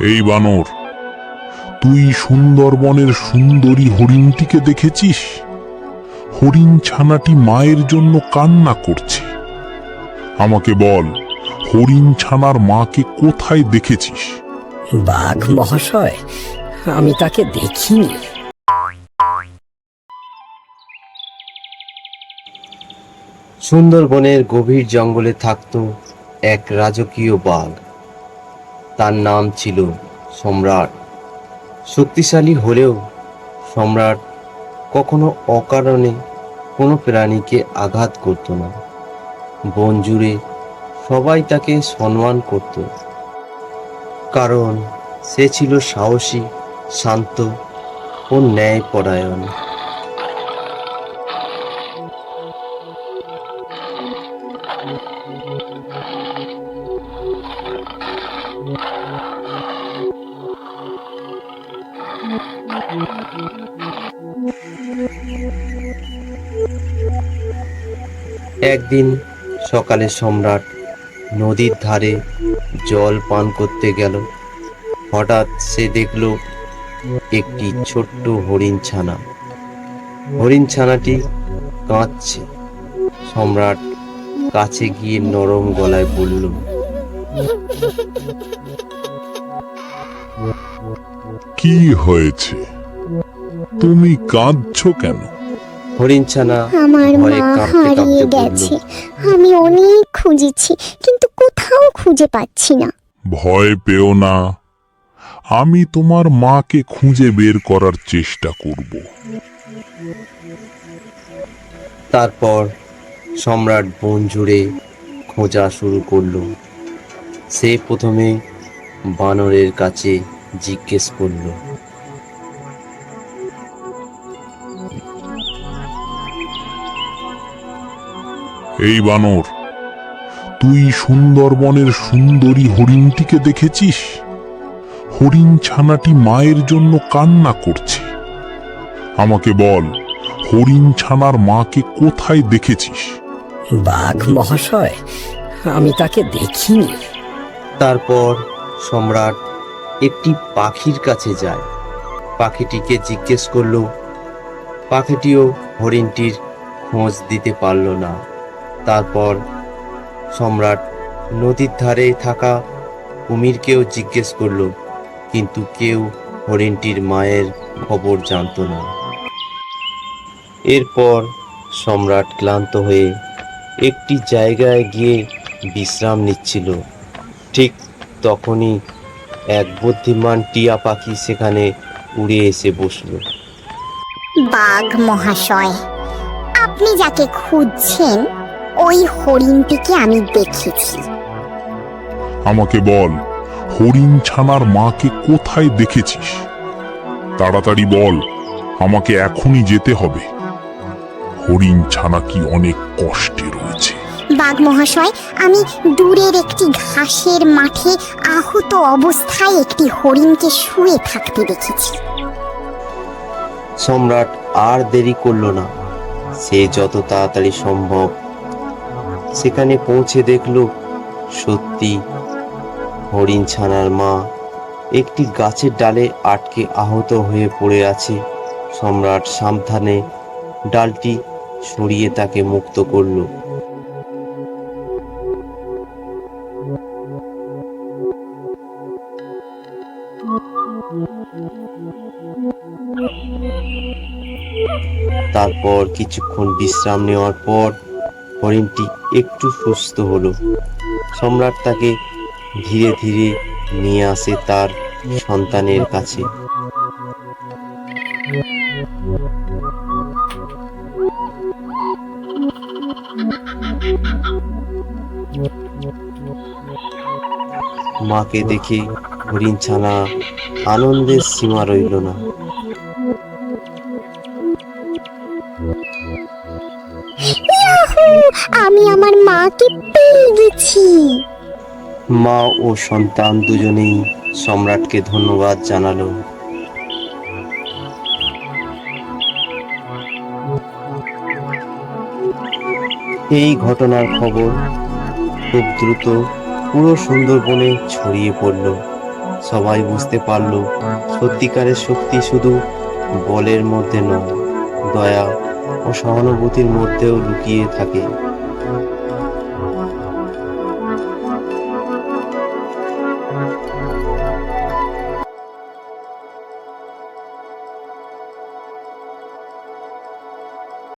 এই বানর, তুই সুন্দরবনের সুন্দরী হরিণটিকে দেখেছিস? হরিণ ছানাটি মায়ের জন্য কান্না করছে। আমাকে বল, হরিণ ছানার মাকে কোথায় দেখেছিস? বাঘ মহাশয়, আমি তাকে দেখিনি। সুন্দরবনের গভীর জঙ্গলে থাকত এক রাজকীয় বাঘ। তার নাম ছিল সম্রাট। শক্তিশালী হলেও সম্রাট কখনো অকারণে কোনো প্রাণীকে আঘাত করত না। বন জুড়ে সবাই তাকে সম্মান করত, কারণ সে ছিল সাহসী, শান্ত ও ন্যায়পরায়ণ। একদিন সকালে সম্রাট নদীর ধারে জল পান করতে গেল। হঠাৎ সে দেখল একটি ছোট্ট হরিণ ছানা। হরিণ ছানাটি কাঁদছে। সম্রাট কাছে গিয়ে নরম গলায় বলল, কি হয়েছে? তুমি কাঁদছো কেন? হরিণ ছানা আমার ভয়ে মা কাঁপতে হারিয়ে কাঁপতে বলল, গেছে। আমি অনেক খুঁজেছি, কিন্তু কোথাও খুঁজে পাচ্ছি না। ভয় পেও না, আমি তোমার মাকে খুঁজে বের করার চেষ্টা করব। তারপর সম্রাট বন জুড়ে খোঁজা শুরু করলো। সে প্রথমে বানরের কাছে জিজ্ঞেস করলো, এই বানর, তুই সুন্দরবনের সুন্দরী হরিণটিকে দেখেছিস? হরিণ ছানাটি মায়ের জন্য কান্না করছে। আমাকে বল, হরিণ ছানার মাকে কোথায় দেখেছিস? বাঘ মহাশয়, আমি তাকে দেখিনি। তারপর সম্রাট একটি পাখির কাছে যায়। পাখিটিকে জিজ্ঞেস করলো। পাখিটিও হরিণটির খোঁজ দিতে পারল না। তারপর সম্রাট নদীর ধারে থাকা কুমিরকেও জিজ্ঞেস করলো, কিন্তু কেউ হরিণটির মায়ের খবর জানতো না। এরপর সম্রাট ক্লান্ত হয়ে একটি জায়গায় গিয়ে বিশ্রাম নিচ্ছিল। ঠিক তখনই এক বুদ্ধিমান টিয়া পাখি সেখানে উড়ে এসে বসল। বাঘ মহাশয়, আপনি যাকে খুঁজছেন ওই হরিণটিকে আমি দেখেছি। আমাকে বল, হরিণ ছানার মাকে কোথায় দেখেছিস? তাড়াতাড়ি বল, আমাকে এখনই যেতে হবে। হরিণ ছানা কি অনেক কষ্টে রয়েছে। বাঘ মহাশয়, আমি দূরের একটি ঘাসের মাঠে আহত অবস্থায় একটি হরিণকে শুয়ে থাকতে দেখেছি। সম্রাট আর দেরি করলো না। সে যত তাড়াতাড়ি সম্ভব সেখানে পৌঁছে দেখল সত্যি হরিণ ছানার মা একটি গাছের ডালে আটকে আহত হয়ে পড়ে আছে। সম্রাট সাবধানে ডালটি সরিয়ে তাকে মুক্ত করলো। তারপর কিছুক্ষণ বিশ্রাম নেওয়ার পর হরিণটি একটু সুস্থ হলো। সম্রাট তাকে ধীরে ধীরে নিয়ে আসে তার সন্তানের কাছে। মাকে দেখে হরিণ ছানা আনন্দের সীমা রইল না। ইয়াহু! আমি আমার মাকে পেয়ে গেছি। মা ও সন্তান দুজনেই সম্রাটকে ধন্যবাদ জানালো। এই ঘটনার খবর খুব দ্রুত পুরো সুন্দরবনে ছড়িয়ে পড়ল। সবাই বুঝতে পারল সত্যিকারের শক্তি শুধু বলের মধ্যে নয়, দয়া ও সহানুভূতির মধ্যেও লুকিয়ে থাকে।